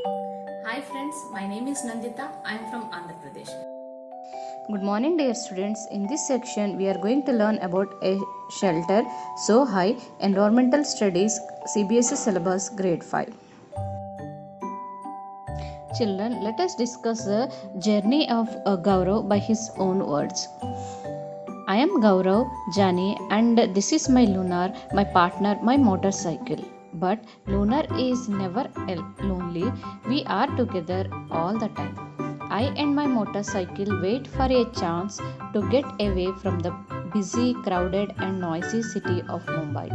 Hi friends, my name is Nandita. I am from Andhra Pradesh. Good morning, dear students. In this section, we are going to learn about a shelter so high environmental studies CBSE syllabus grade 5. Children, let us discuss the journey of Gaurav by his own words. I am Gaurav Jani, and this is my Lunar, my partner, my motorcycle. But Lunar is never lonely. We are together all the time. I and my motorcycle wait for a chance to get away from the busy, crowded, and noisy city of Mumbai.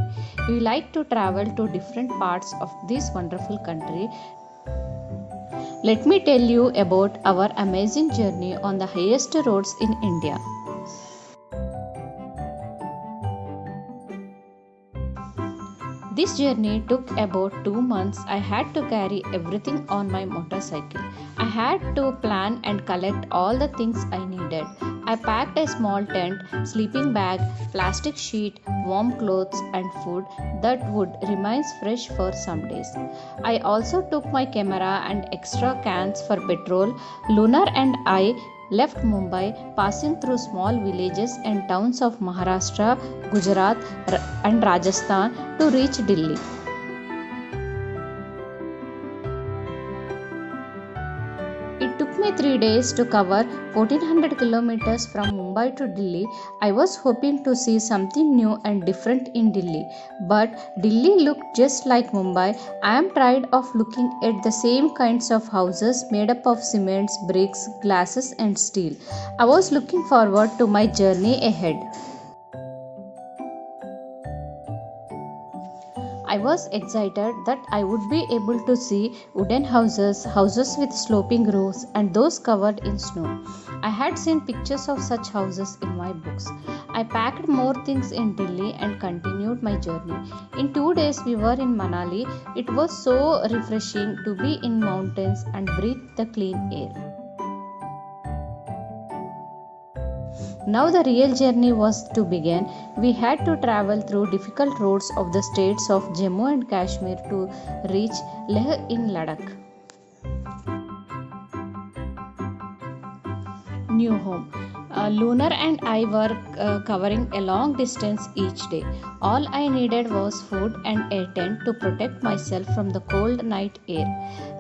We like to travel to different parts of this wonderful country. Let me tell you about our amazing journey on the highest roads in India. This journey took about 2 months. I had to carry everything on my motorcycle. I had to plan and collect all the things I needed. I packed a small tent, sleeping bag, plastic sheet, warm clothes, and food that would remain fresh for some days. I also took my camera and extra cans for petrol. Lunar and I left Mumbai, passing through small villages and towns of Maharashtra, Gujarat, and Rajasthan to reach Delhi. It took me 3 days to cover 1400 kilometers from Mumbai to Delhi. I was hoping to see something new and different in Delhi, but Delhi looked just like Mumbai. I am tired of looking at the same kinds of houses made up of cements, bricks, glasses, and steel. I was looking forward to my journey ahead. I was excited that I would be able to see wooden houses, houses with sloping roofs, and those covered in snow. I had seen pictures of such houses in my books. I packed more things in Delhi and continued my journey. In 2 days, we were in Manali. It was so refreshing to be in mountains and breathe the clean air. Now the real journey was to begin. We had to travel through difficult roads of the states of Jammu and Kashmir to reach Leh in Ladakh. New home. Lunar and I were covering a long distance each day. All I needed was food and a tent to protect myself from the cold night air.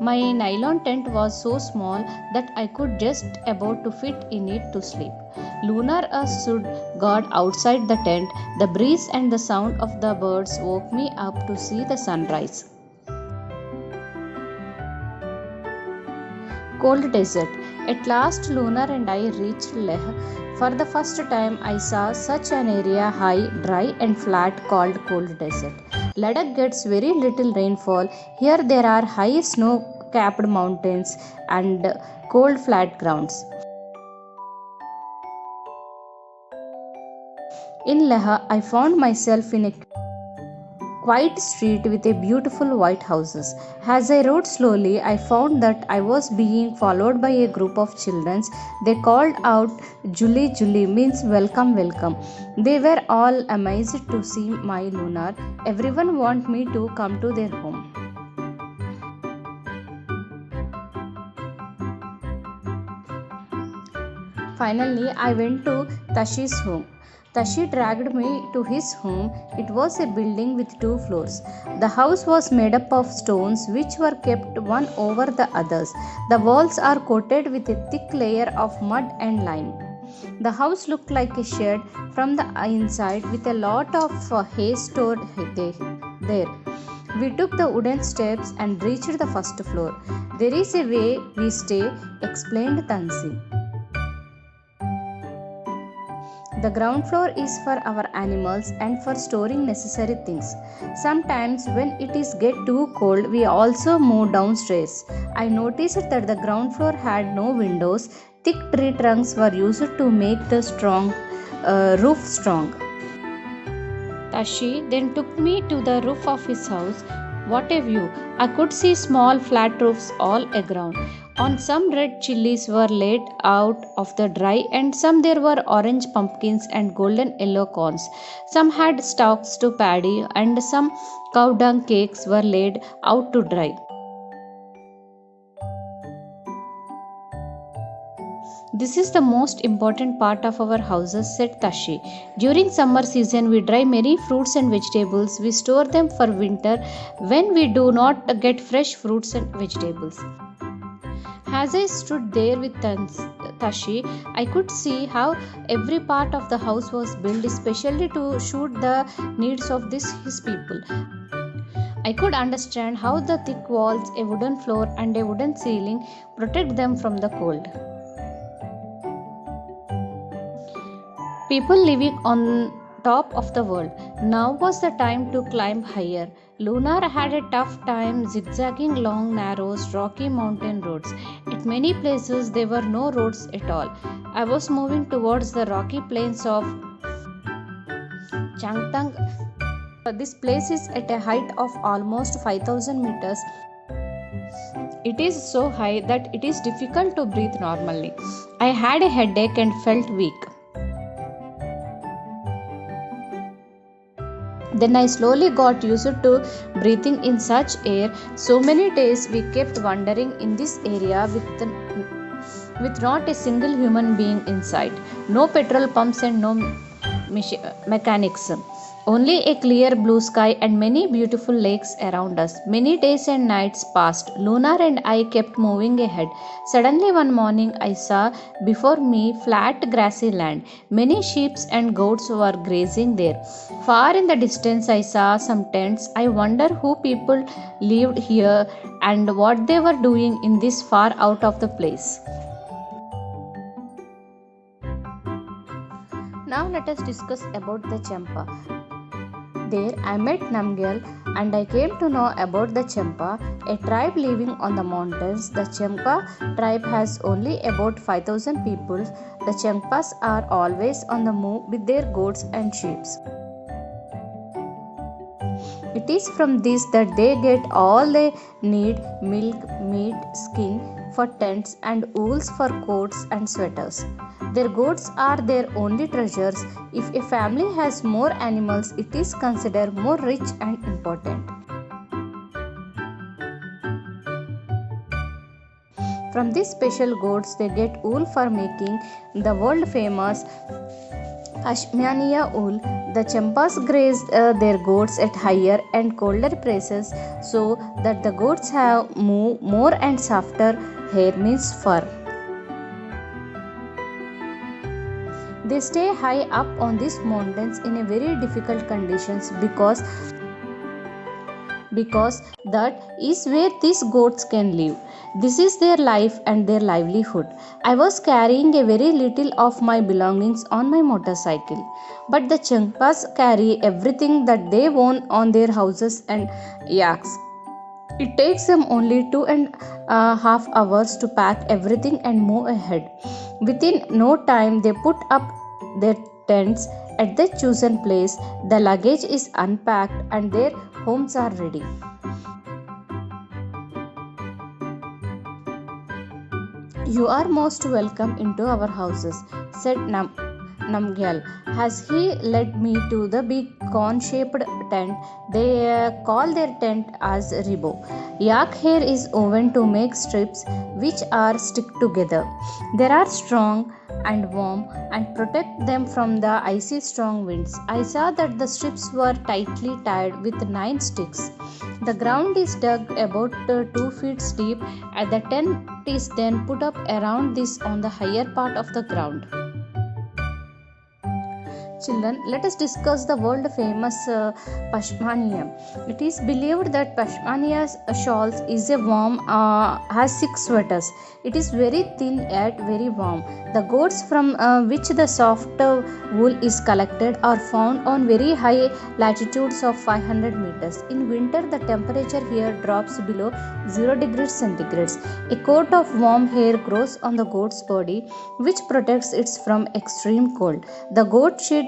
My nylon tent was so small that I could just about to fit in it to sleep. Lunar stood guard outside the tent. The breeze and the sound of the birds woke me up to see the sunrise. Cold desert. At last, Lunar and I reached Leh. For the first time, I saw such an area high, dry, and flat called cold desert. Ladakh gets very little rainfall. Here, there are high snow capped mountains and cold flat grounds. In Leh, I found myself in a quiet street with a beautiful white houses. As I rode slowly, I found that I was being followed by a group of children. They called out Juli Juli means welcome welcome. They were all amazed to see my Lunar. Everyone want me to come to their home. Finally, I went to Tashi's home. Tashi dragged me to his home. It was a building with 2 floors. The house was made up of stones which were kept one over the others. The walls are coated with a thick layer of mud and lime. The house looked like a shed from the inside with a lot of hay stored there. We took the wooden steps and reached the first floor. There is a way we stay, explained Tansi. The ground floor is for our animals and for storing necessary things. Sometimes when it is get too cold, we also move downstairs. I noticed that the ground floor had no windows. Thick tree trunks were used to make the roof strong. Tashi then took me to the roof of his house. What a view! I could see small flat roofs all around. On some red chilies were laid out of the dry, and some there were orange pumpkins and golden yellow corns. Some had stalks to paddy, and some cow dung cakes were laid out to dry. This is the most important part of our houses, said Tashi. During summer season, we dry many fruits and vegetables. We store them for winter when we do not get fresh fruits and vegetables. As I stood there with Tashi, I could see how every part of the house was built especially to suit the needs of his people. I could understand how the thick walls, a wooden floor, and a wooden ceiling protect them from the cold. People living on top of the world. Now was the time to climb higher. Lunar had a tough time zigzagging along narrow, rocky mountain roads. At many places, there were no roads at all. I was moving towards the rocky plains of Changtang. This place is at a height of almost 5000 meters. It is so high that it is difficult to breathe normally. I had a headache and felt weak. Then I slowly got used to breathing in such air. So many days we kept wandering in this area with not a single human being inside. No petrol pumps and no mechanics. Only a clear blue sky and many beautiful lakes around us. Many days and nights passed. Lunar and I kept moving ahead. Suddenly one morning I saw before me flat grassy land. Many sheep and goats were grazing there. Far in the distance I saw some tents. I wonder who people lived here and what they were doing in this far out of the place. Now let us discuss about the Champa. There I met Namgyal and I came to know about the Champa, a tribe living on the mountains. The Champa tribe has only about 5000 people. The Champas are always on the move with their goats and sheep. It is from this that they get all they need: milk, meat, skin for tents, and wools for coats and sweaters. Their goats are their only treasures. If a family has more animals, it is considered more rich and important. From these special goats, they get wool for making the world famous Pashmania wool. The Champas graze their goats at higher and colder places so that the goats have more and softer hair, means fur. They stay high up on these mountains in a very difficult conditions because that is where these goats can live. This is their life and their livelihood. I was carrying a very little of my belongings on my motorcycle, but the Champas carry everything that they own on their houses and yaks. It takes them only 2.5 hours to pack everything and move ahead. Within no time, they put up their tents at the chosen place. The luggage is unpacked and their homes are ready. You are most welcome into our houses, said Namgyal as he led me to the big cone-shaped tent. They call their tent as ribo. Yak hair is woven to make strips which are stick together. They are strong and warm and protect them from the icy strong winds. I saw that the strips were tightly tied with 9 sticks. The ground is dug about 2 feet deep and the tent is then put up around this on the higher part of the ground. Children, let us discuss the world famous Pashmania. It is believed that Pashmania's shawls is has 6 sweaters. It is very thin yet very warm. The goats from which the soft wool is collected are found on very high latitudes of 500 meters. In winter, the temperature here drops below 0 degrees centigrade. A coat of warm hair grows on the goat's body, which protects it from extreme cold. The goat shed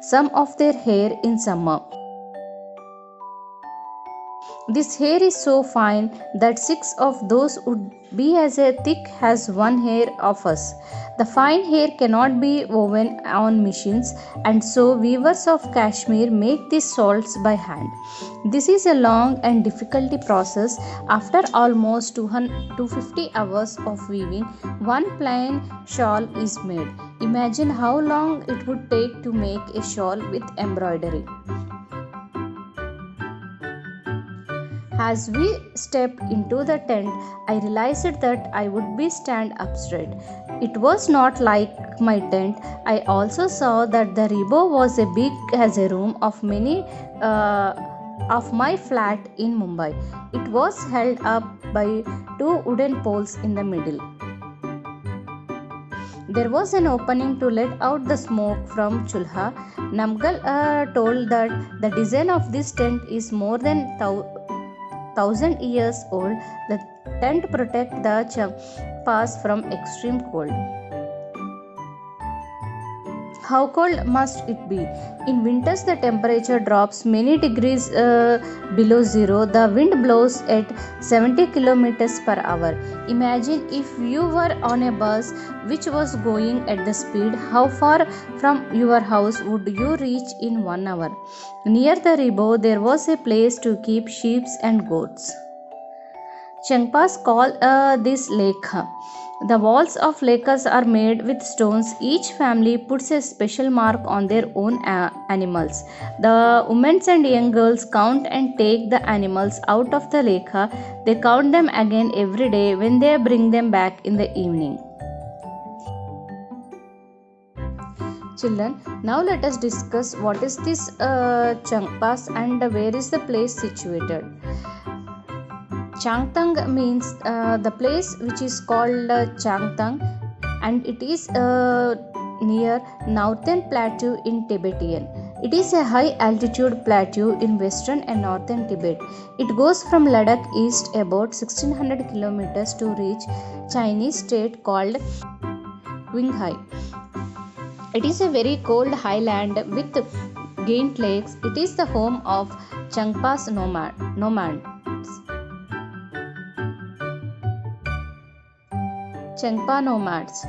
some of their hair in summer. This hair is so fine that six of those would be as thick as one hair of us. The fine hair cannot be woven on machines, and so weavers of Kashmir make these shawls by hand. This is a long and difficult process. After almost 250 hours of weaving, one plain shawl is made. Imagine how long it would take to make a shawl with embroidery. As we stepped into the tent, I realized that I would be stand up straight. It was not like my tent. I also saw that the rebo was as big as a room of many of my flat in Mumbai. It was held up by two wooden poles in the middle. There was an opening to let out the smoke from chulha. Namgal told that the design of this tent is more than 1,000 years old. The tent protect the Champas from extreme cold. How cold must it be? In winters, the temperature drops many degrees below zero. The wind blows at 70 kilometers per hour. Imagine if you were on a bus which was going at the speed. How far from your house would you reach in 1 hour? Near the rebo, there was a place to keep sheep and goats. Changpas call this lekha. The walls of lekas are made with stones. Each family puts a special mark on their own animals. The women and young girls count and take the animals out of the lekha. They count them again every day when they bring them back in the evening. Children, now let us discuss what is this Changpas and where is the place situated. Changtang means the place which is called Changtang, and it is near Northern Plateau in Tibetan. It is a high altitude plateau in western and northern Tibet. It goes from Ladakh east about 1600 kilometers to reach Chinese state called Qinghai. It is a very cold highland with giant lakes. It is the home of Changpas nomads. Changpa nomads.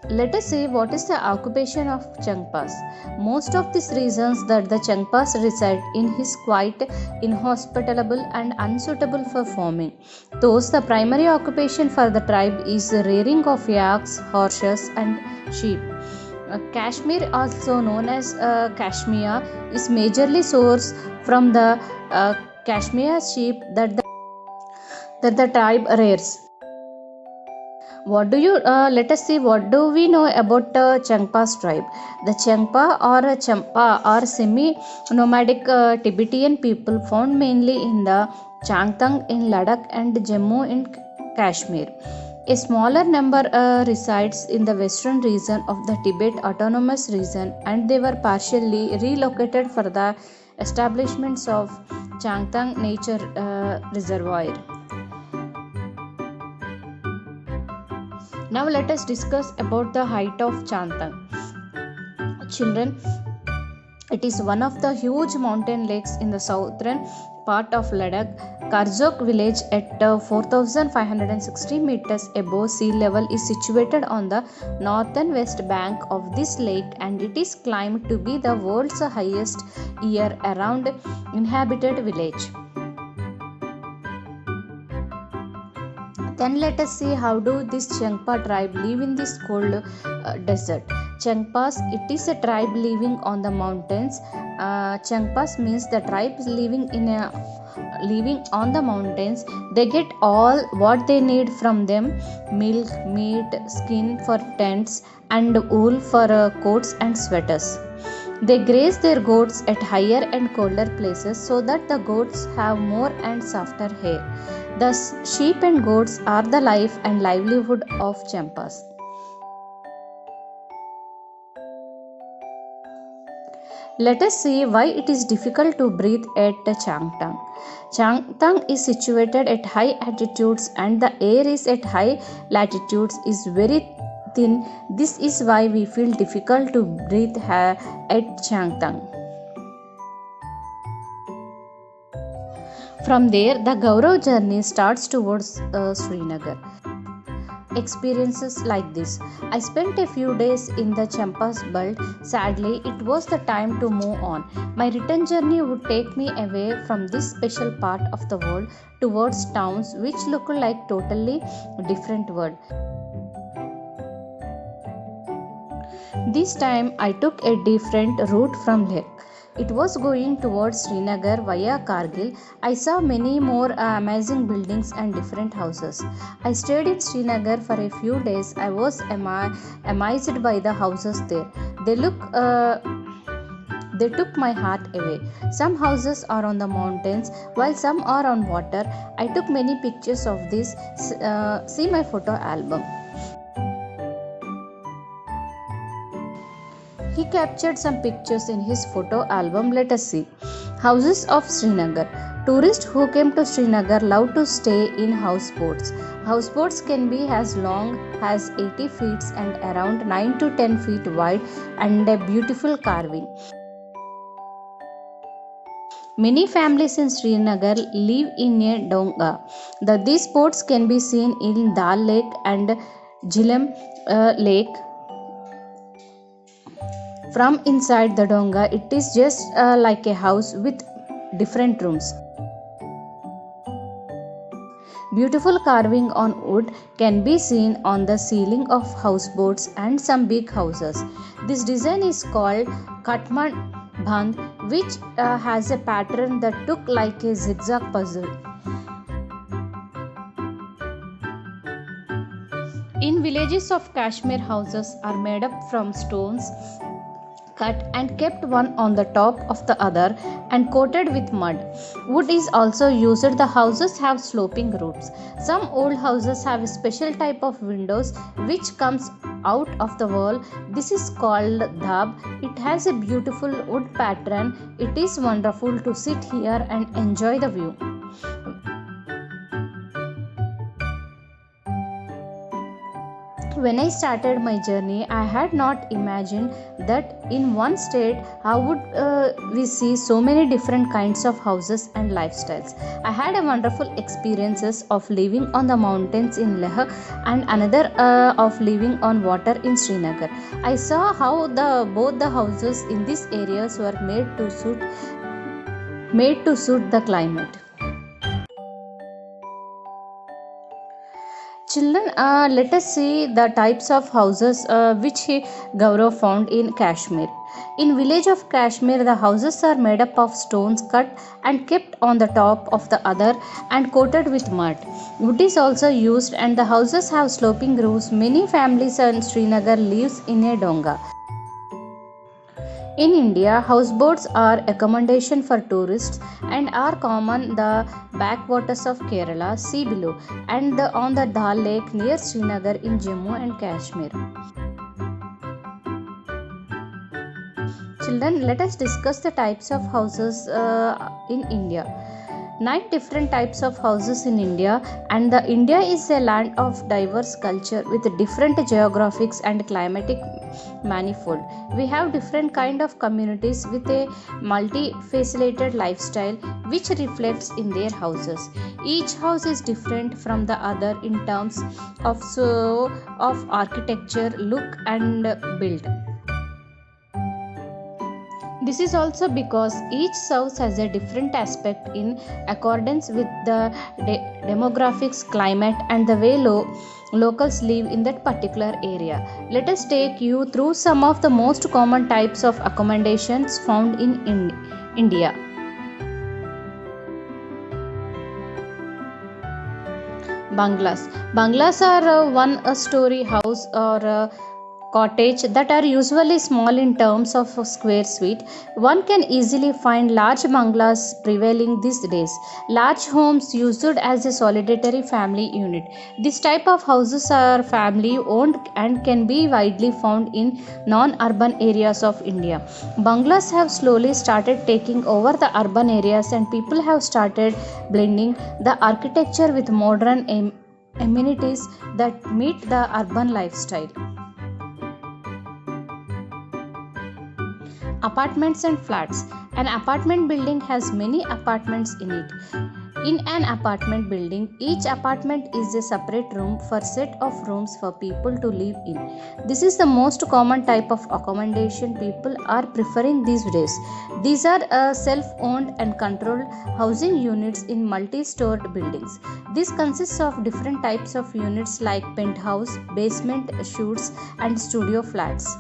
Let us see what is the occupation of Changpas. Most of these reasons that the Changpas reside in is quite inhospitable and unsuitable for farming. Thus, the primary occupation for the tribe is the rearing of yaks, horses, and sheep. Kashmir, also known as Kashmir, is majorly sourced from the Kashmir sheep that the tribe rears. Let us see what do we know about Changpas tribe. The Changpa or Champa are semi-nomadic Tibetan people found mainly in the Changtang in Ladakh and Jammu in Kashmir. A smaller number resides in the western region of the Tibet Autonomous Region, and they were partially relocated for the establishments of Changtang Nature Reservoir. Now let us discuss about the height of Changtang. Children, it is one of the huge mountain lakes in the southern part of Ladakh. Karjok village at 4,560 meters above sea level is situated on the northern west bank of this lake, and it is claimed to be the world's highest year-round inhabited village. Then let us see how do this Changpa tribe live in this cold desert. Changpas, it is a tribe living on the mountains. Changpas means the tribe living on the mountains. They get all what they need from them: milk, meat, skin for tents, and wool for coats and sweaters. They graze their goats at higher and colder places so that the goats have more and softer hair. Thus, sheep and goats are the life and livelihood of Champas. Let us see why it is difficult to breathe at Changtang. Changtang is situated at high altitudes, and the air is at high latitudes is very thin. This is why we feel difficult to breathe at Changtang. From there, the Gaurav journey starts towards Srinagar. Experiences like this. I spent a few days in the Champas Belt. Sadly, it was the time to move on. My return journey would take me away from this special part of the world towards towns which look like totally different world. This time I took a different route from Leh. It was going towards Srinagar via Kargil. I saw many more amazing buildings and different houses. I stayed in Srinagar for a few days. I was amazed by the houses there. They took my heart away. Some houses are on the mountains while some are on water. I took many pictures of this. See my photo album. He captured some pictures in his photo album. Let us see. Houses of Srinagar. Tourists who came to Srinagar love to stay in houseboats. Houseboats can be as long as 80 feet and around 9 to 10 feet wide and a beautiful carving. Many families in Srinagar live in a donga. These boats can be seen in Dal Lake and Jhelum Lake. From inside the donga, it is just like a house with different rooms. Beautiful carving on wood can be seen on the ceiling of houseboats and some big houses. This design is called Katman Bandh, which has a pattern that look like a zigzag puzzle. In villages of Kashmir, houses are made up from stones cut and kept one on the top of the other and coated with mud. Wood is also used. The houses have sloping roofs. Some old houses have a special type of windows which comes out of the wall. This is called dhab. It has a beautiful wood pattern. It is wonderful to sit here and enjoy the view. When I started my journey, I had not imagined that in one state how would we see so many different kinds of houses and lifestyles. I had a wonderful experiences of living on the mountains in Leh and another of living on water in Srinagar. I saw how both the houses in these areas were made to suit the climate. Children, let us see the types of houses which Gaurav found in Kashmir. In village of Kashmir, the houses are made up of stones cut and kept on the top of the other and coated with mud. Wood is also used and the houses have sloping roofs. Many families in Srinagar lives in a donga. In India, houseboats are accommodation for tourists and are common the backwaters of Kerala, see below, and on the Dal Lake near Srinagar in Jammu and Kashmir. Children, let us discuss the types of houses in India. 9 different types of houses in India, and the India is a land of diverse culture with different geographics and climatic manifold. We have different kind of communities with a multifaceted lifestyle which reflects in their houses. Each house is different from the other in terms of architecture, look and build. This is also because each house has a different aspect in accordance with the demographics, climate and the way locals live in that particular area. Let us take you through some of the most common types of accommodations found in India. Bungalows. Bungalows are one-story house or cottage that are usually small in terms of square feet. One can easily find large bungalows prevailing these days. Large homes used as a solitary family unit. This type of houses are family owned and can be widely found in non-urban areas of India. Bungalows have slowly started taking over the urban areas and people have started blending the architecture with modern amenities that meet the urban lifestyle. Apartments and flats. An apartment building has many apartments in it. In an apartment building, each apartment is a separate room for set of rooms for people to live in. This is the most common type of accommodation people are preferring these days. These are self-owned and controlled housing units in multi-stored buildings. This consists of different types of units like penthouse, basement, shoots, and studio flats.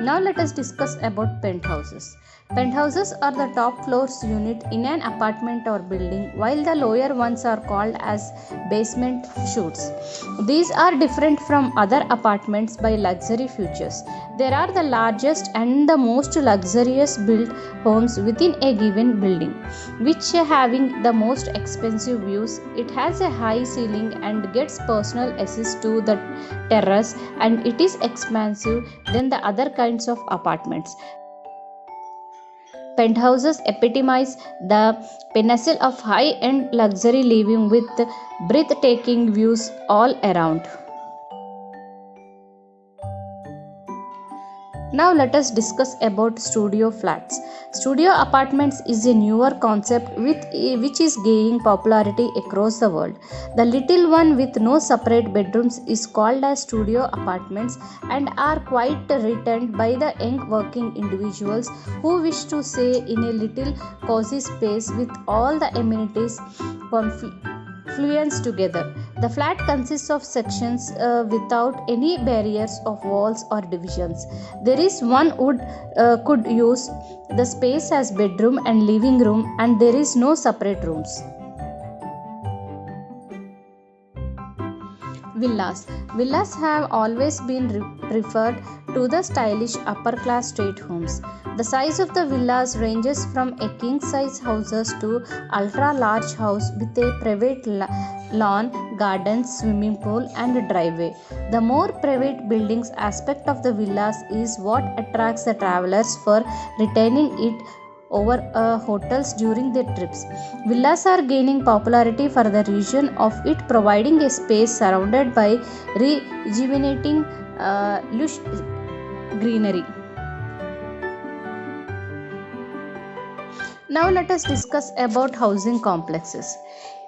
Now let us discuss about penthouses. Penthouses are the top floors unit in an apartment or building, while the lower ones are called as basement shoots. These are different from other apartments by luxury features. There are the largest and the most luxurious built homes within a given building, which having the most expensive views. It has a high ceiling and gets personal access to the terrace, and it is expansive than the other kinds of apartments. Penthouses epitomize the pinnacle of high end luxury living with breathtaking views all around. Now let us discuss about studio flats. Studio apartments is a newer concept which is gaining popularity across the world. The little one with no separate bedrooms is called as studio apartments and are quite returned by the young working individuals who wish to stay in a little cozy space with all the amenities fluence together. The flat consists of sections without any barriers of walls or divisions. There is one would could use the space as bedroom and living room, and there is no separate rooms. Villas have always been preferred to the stylish upper class state homes. The size of the villas ranges from a king size houses to ultra large house with a private lawn, gardens, swimming pool and driveway. The more private buildings aspect of the villas is what attracts the travelers for retaining it over hotels during their trips. Villas are gaining popularity for the region of it providing a space surrounded by rejuvenating lush greenery. Now let us discuss about housing complexes.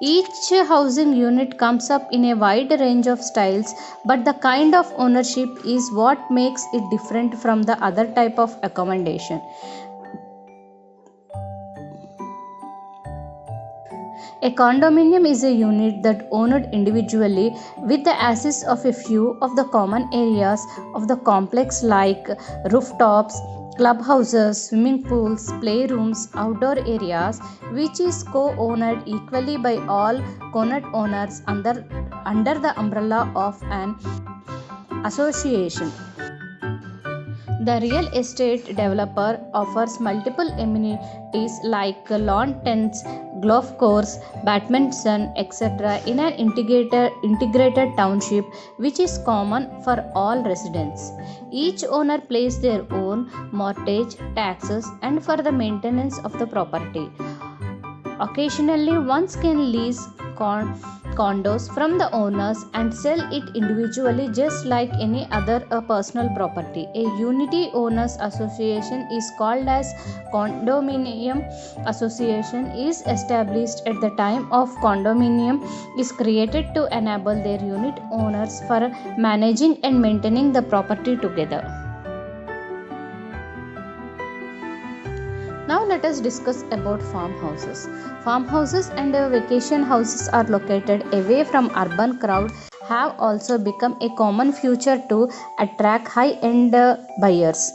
Each housing unit comes up in a wide range of styles, but the kind of ownership is what makes it different from the other type of accommodation. A condominium is a unit that owned individually with the access of a few of the common areas of the complex like rooftops, clubhouses, swimming pools, playrooms, outdoor areas, which is co-owned equally by all co-owned owners under the umbrella of an association. The real estate developer offers multiple amenities like lawn tents, golf course, badminton, etc. in an integrated township which is common for all residents. Each owner pays their own mortgage, taxes and for the maintenance of the property. Occasionally, one can lease condos from the owners and sell it individually just like any other personal property. A unity owners association is called as condominium association is established at the time of condominium is created to enable their unit owners for managing and maintaining the property together. Now let us discuss about farmhouses. Farmhouses and vacation houses are located away from urban crowd have also become a common feature to attract high-end buyers.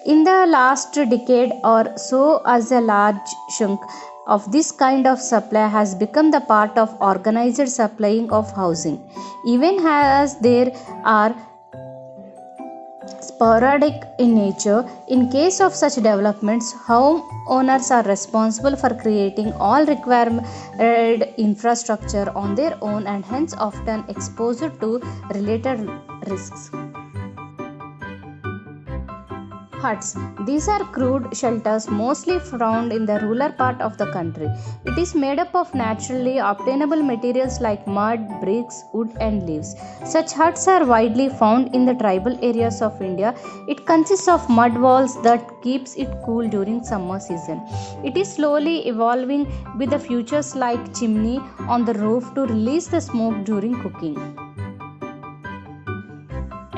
In the last decade or so, as a large chunk of this kind of supply has become the part of organized supplying of housing. Even as there are sporadic in nature. In case of such developments, home owners are responsible for creating all required infrastructure on their own and hence often exposed to related risks. Huts. These are crude shelters mostly found in the rural part of the country. It is made up of naturally obtainable materials like mud, bricks, wood, and leaves. Such huts are widely found in the tribal areas of India. It consists of mud walls that keeps it cool during summer season. It is slowly evolving with the features like chimney on the roof to release the smoke during cooking.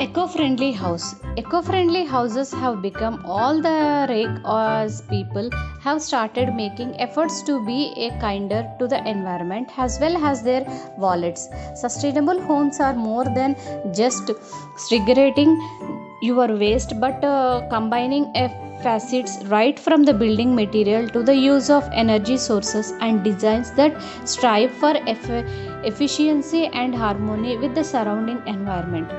Eco-friendly house. Eco-friendly houses have become all the rage as people have started making efforts to be a kinder to the environment as well as their wallets. Sustainable homes are more than just segregating your waste but combining facets right from the building material to the use of energy sources and designs that strive for efficiency and harmony with the surrounding environment.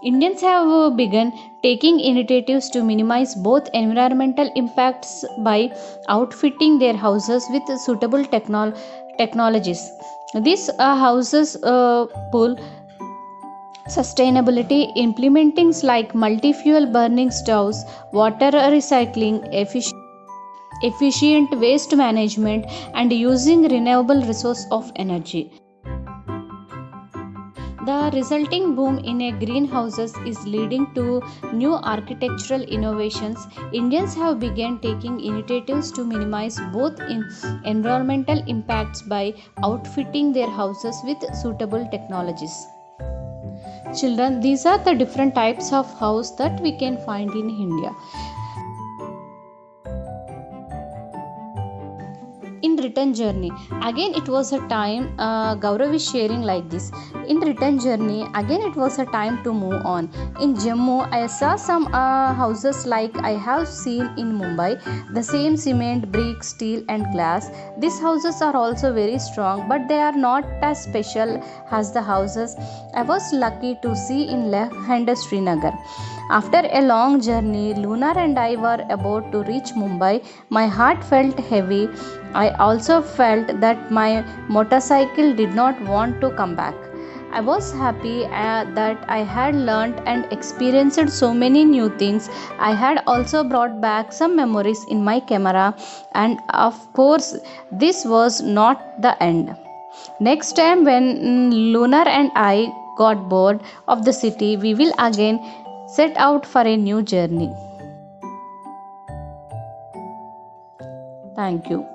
Indians have begun taking initiatives to minimize both environmental impacts by outfitting their houses with suitable technologies. These houses pull sustainability, implementing like multi-fuel burning stoves, water recycling, efficient waste management, and using renewable resource of energy. The resulting boom in greenhouses is leading to new architectural innovations. Indians have begun taking initiatives to minimize both environmental impacts by outfitting their houses with suitable technologies. Children, these are the different types of house that we can find in India. In return journey, again it was a time, Gaurav is sharing like this. In return journey, again it was a time to move on. In Jammu, I saw some houses like I have seen in Mumbai, the same cement, brick, steel and glass. These houses are also very strong but they are not as special as the houses I was lucky to see in Leh and Srinagar. After a long journey, Lunar and I were about to reach Mumbai. My heart felt heavy. I also felt that my motorcycle did not want to come back. I was happy that I had learnt and experienced so many new things. I had also brought back some memories in my camera, and of course, this was not the end. Next time, when Lunar and I got bored of the city, we will again set out for a new journey. Thank you.